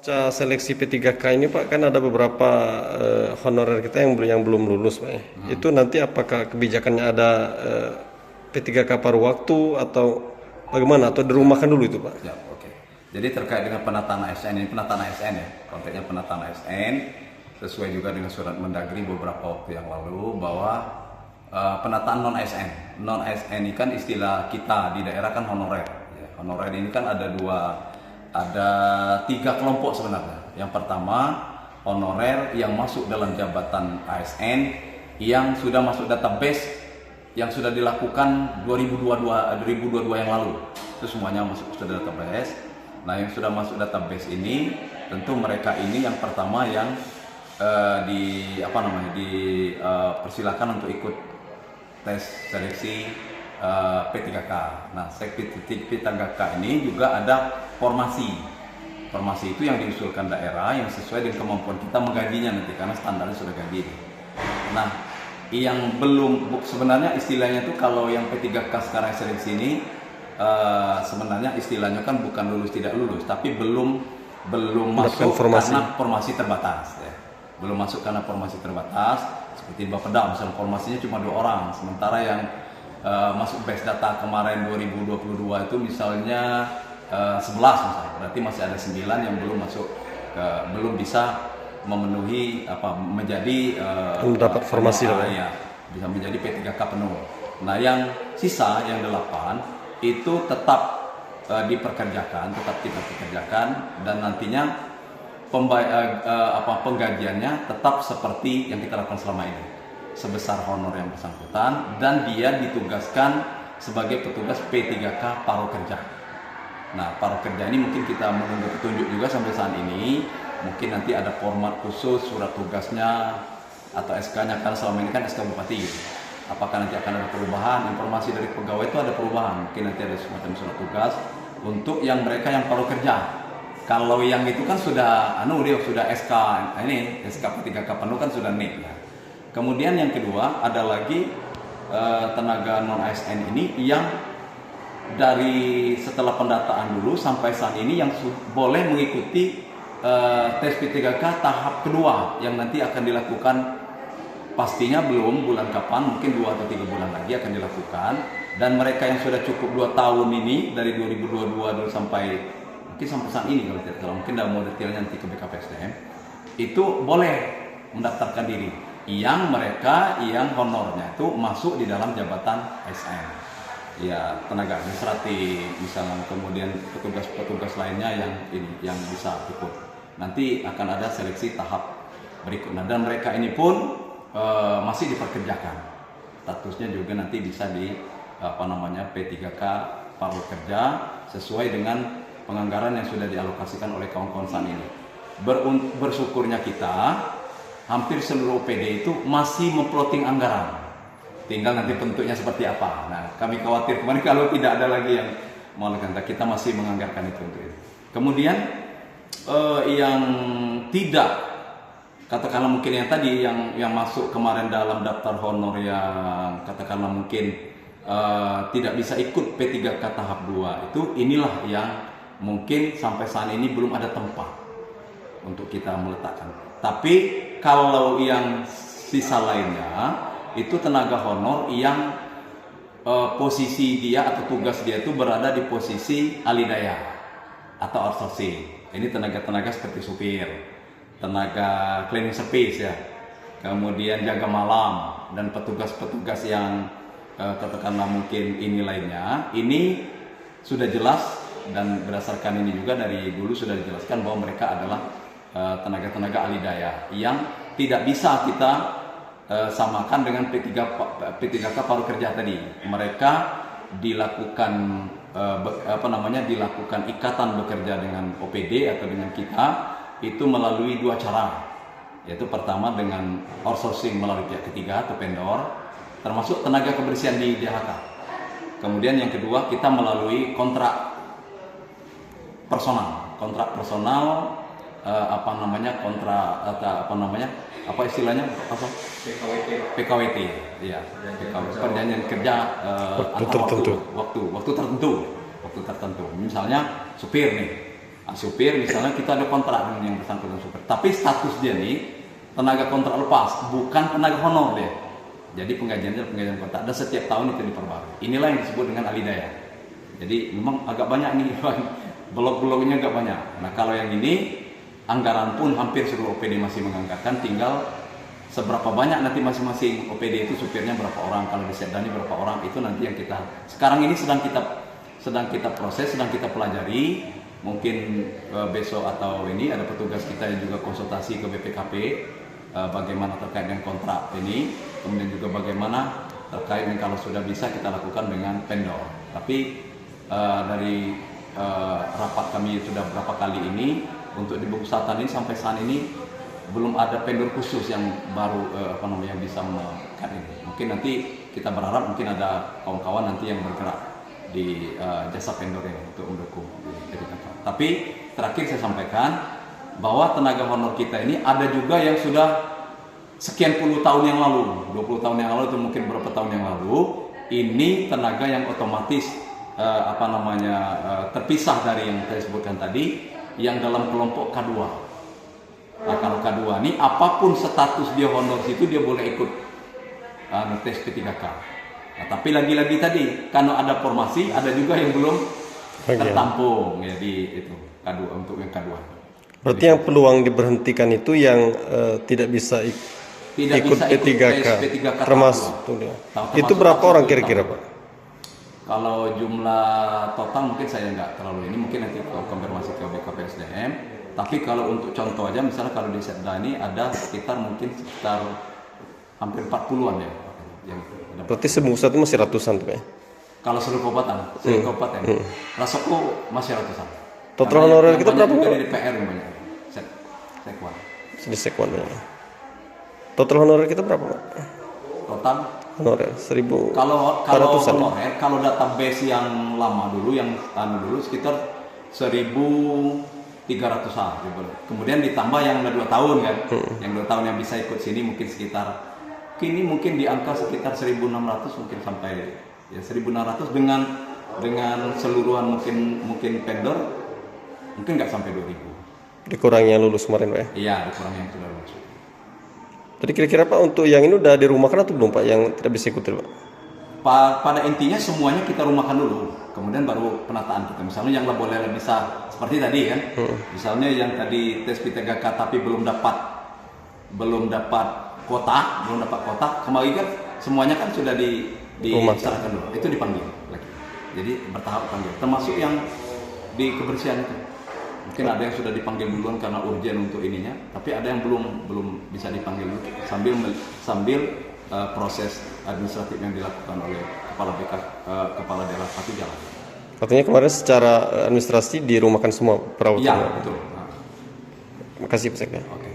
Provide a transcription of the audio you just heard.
Pasca seleksi P3K ini Pak, kan ada beberapa honorer kita yang belum lulus Pak ya. Itu nanti apakah kebijakannya ada P3K paruh waktu atau bagaimana, atau dirumahkan dulu itu Pak? Ya, oke. Jadi terkait dengan penataan ASN, ini penataan ASN ya, konteksnya penataan ASN, sesuai juga dengan surat Mendagri beberapa waktu yang lalu bahwa penataan non ASN. Non ASN ini kan istilah kita di daerah kan honorer. Ya, honorer ini kan ada tiga kelompok sebenarnya. Yang pertama, honorer yang masuk dalam jabatan ASN yang sudah masuk database yang sudah dilakukan 2022 yang lalu. Itu semuanya masuk sudah database. Nah, yang sudah masuk database ini tentu mereka ini yang pertama yang dipersilakan untuk ikut tes seleksi P3K. Nah, P3K ini juga ada formasi. Formasi itu yang diusulkan daerah yang sesuai dengan kemampuan kita menggajinya nanti karena standarnya sudah gaji. Nah, yang belum sebenarnya istilahnya itu kalau yang P3K sekarang seleksi ini sebenarnya istilahnya kan bukan lulus tidak lulus, tapi belum masuk karena formasi terbatas. Ya. Belum masuk karena formasi terbatas. Seperti Bapeda, misalnya formasinya cuma 2 orang, sementara yang masuk base data kemarin 2022 itu misalnya 11 misalnya, berarti masih ada 9 yang belum masuk, belum bisa memenuhi menjadi mendapat formasi ya, bisa menjadi P3K penuh. Nah, yang sisa yang 8 itu tetap tetap kita pekerjakan, dan nantinya penggajiannya tetap seperti yang kita lakukan selama ini, sebesar honor yang bersangkutan, dan dia ditugaskan sebagai petugas P3K paruh kerja. Nah, paruh kerja ini mungkin kita menunggu petunjuk juga sampai saat ini. Mungkin nanti ada format khusus surat tugasnya atau SK-nya, karena selama ini kan SK Bupati gitu. Apakah nanti akan ada perubahan? Informasi dari pegawai itu ada perubahan. Mungkin nanti ada semacam surat tugas untuk yang mereka yang paruh kerja. Kalau yang itu kan sudah dia sudah SK ini SK P3K penuh kan sudah nih. Ya. Kemudian yang kedua ada lagi tenaga non ASN ini yang dari setelah pendataan dulu sampai saat ini yang boleh mengikuti tes P3K tahap kedua yang nanti akan dilakukan, pastinya belum bulan kapan, mungkin 2 atau 3 bulan lagi akan dilakukan. Dan mereka yang sudah cukup 2 tahun ini dari 2022 dulu sampai mungkin sampai saat ini kalau tidak salah, mungkin dah mau detailnya nanti ke BKPSDM, itu boleh mendaftarkan diri. Yang mereka yang honornya itu masuk di dalam jabatan ASN. Ya, tenaga administratif misalnya, kemudian petugas-petugas lainnya yang bisa ikut. Nanti akan ada seleksi tahap berikutnya, dan mereka ini pun masih diperkerjakan. Statusnya juga nanti bisa di P3K paruh kerja sesuai dengan penganggaran yang sudah dialokasikan oleh kawan-kawan saat ini. Bersyukurnya kita hampir seluruh OPD itu masih memplotting anggaran. Tinggal nanti bentuknya seperti apa. Nah, kami khawatir kemarin kalau tidak ada lagi yang melakukan, kita masih menganggarkan itu untuk itu. Kemudian yang tidak, katakanlah mungkin yang tadi yang masuk kemarin dalam daftar honor yang katakanlah mungkin tidak bisa ikut P3K tahap 2 itu, inilah yang mungkin sampai saat ini belum ada tempat untuk kita meletakkan. Tapi kalau yang sisa lainnya itu tenaga honor yang posisi dia atau tugas dia itu berada di posisi alidaya atau outsourcing. Ini tenaga-tenaga seperti supir, tenaga cleaning service ya, kemudian jaga malam, dan petugas-petugas yang katakanlah mungkin ini lainnya. Ini sudah jelas, dan berdasarkan ini juga dari dulu sudah dijelaskan bahwa mereka adalah tenaga-tenaga alidaya yang tidak bisa kita samakan dengan P3K paruh kerja tadi. Mereka dilakukan dilakukan ikatan bekerja dengan OPD atau dengan kita itu melalui 2 cara, yaitu pertama dengan outsourcing melalui pihak ketiga atau vendor, termasuk tenaga kebersihan di DHK. Kemudian yang kedua kita melalui kontrak personal PKWT, ya, perjanjian kerja waktu tertentu. Waktu tertentu. Misalnya supir nih, Supir misalnya kita ada kontrak dengan yang bersangkutan supir, tapi status dia nih tenaga kontrak lepas, bukan tenaga honor dia. Jadi penggajian kontrak dan setiap tahun itu diperbarui. Inilah yang disebut dengan alidaya. Jadi memang agak banyak nih blok-bloknya agak banyak. Nah kalau yang ini anggaran pun hampir seluruh OPD masih menganggarkan, tinggal seberapa banyak nanti masing-masing OPD itu supirnya berapa orang, kalau di Setdani berapa orang, itu nanti yang kita sekarang ini sedang kita proses, sedang kita pelajari. Mungkin besok atau ini ada petugas kita yang juga konsultasi ke BPKP bagaimana terkait dengan kontrak ini, kemudian juga bagaimana terkait dengan kalau sudah bisa kita lakukan dengan vendor. Tapi dari rapat kami sudah berapa kali ini untuk di Buku Selatan ini sampai saat ini belum ada vendor khusus yang baru yang bisa melakukan ini. Mungkin nanti kita berharap mungkin ada kawan-kawan nanti yang bergerak di jasa vendor ini untuk mendukung. Tapi terakhir saya sampaikan bahwa tenaga honor kita ini ada juga yang sudah sekian puluh tahun yang lalu, 20 tahun yang lalu, itu mungkin berapa tahun yang lalu, ini tenaga yang otomatis terpisah dari yang saya sebutkan tadi, yang dalam kelompok K2. Nah kalau K2 ini apapun status dia honor situ dia boleh ikut tes P3K. Nah, tapi lagi-lagi tadi karena ada formasi, ada juga yang belum tertampung, jadi itu K2 untuk yang K2. Berarti yang peluang diberhentikan itu yang tidak bisa ikut P3K, termasuk itu berapa orang kira-kira Pak? Kalau jumlah total mungkin saya nggak terlalu ini, mungkin nanti konfirmasi ke BKP SDM. Tapi kalau untuk contoh aja, misalnya kalau di Setdani ada sekitar hampir 40-an ya. Berarti sebungkusat itu masih ratusan tuh ya? Kalau seluruh kabupaten, Rasoko masih ratusan. Total honorer kita berapa? Di DPR banyak. Sekwan. Di Sekwan ya. Total honorer kita berapa Pak? Total honorer 1.000. Kalau honorer, kalau database yang lama dulu, yang dulu sekitar 1.300-an. Kemudian ditambah yang udah 2 tahun kan, yang 2 tahun yang bisa ikut sini mungkin sekitar kini mungkin di angka sekitar 1.600 mungkin sampai ya 1.600 dengan seluruhan mungkin vendor mungkin nggak sampai 2.000. Dikurangi yang lulus kemarin Pak ya? Iya, dikurangi yang sudah lulus. Jadi kira-kira Pak untuk yang ini udah dirumahkan atau belum Pak yang tidak bisa ikut Pak? Pada intinya semuanya kita rumahkan dulu, kemudian baru penataan kita. Misalnya yang boleh bisa seperti tadi kan, misalnya yang tadi tes P3K tapi belum dapat kota, kembali kan semuanya kan sudah diserahkan dulu, itu dipanggil lagi. Jadi bertahap panggil, termasuk yang di kebersihan itu. Mungkin ada yang sudah dipanggil duluan karena urgen untuk ininya, tapi ada yang belum bisa dipanggil dulu sambil proses administratif yang dilakukan oleh kepala daerah satu jalan. Artinya kemarin secara administrasi dirumahkan semua perawatan. Iya betul. Terima kasih Pak Sekda. Oke.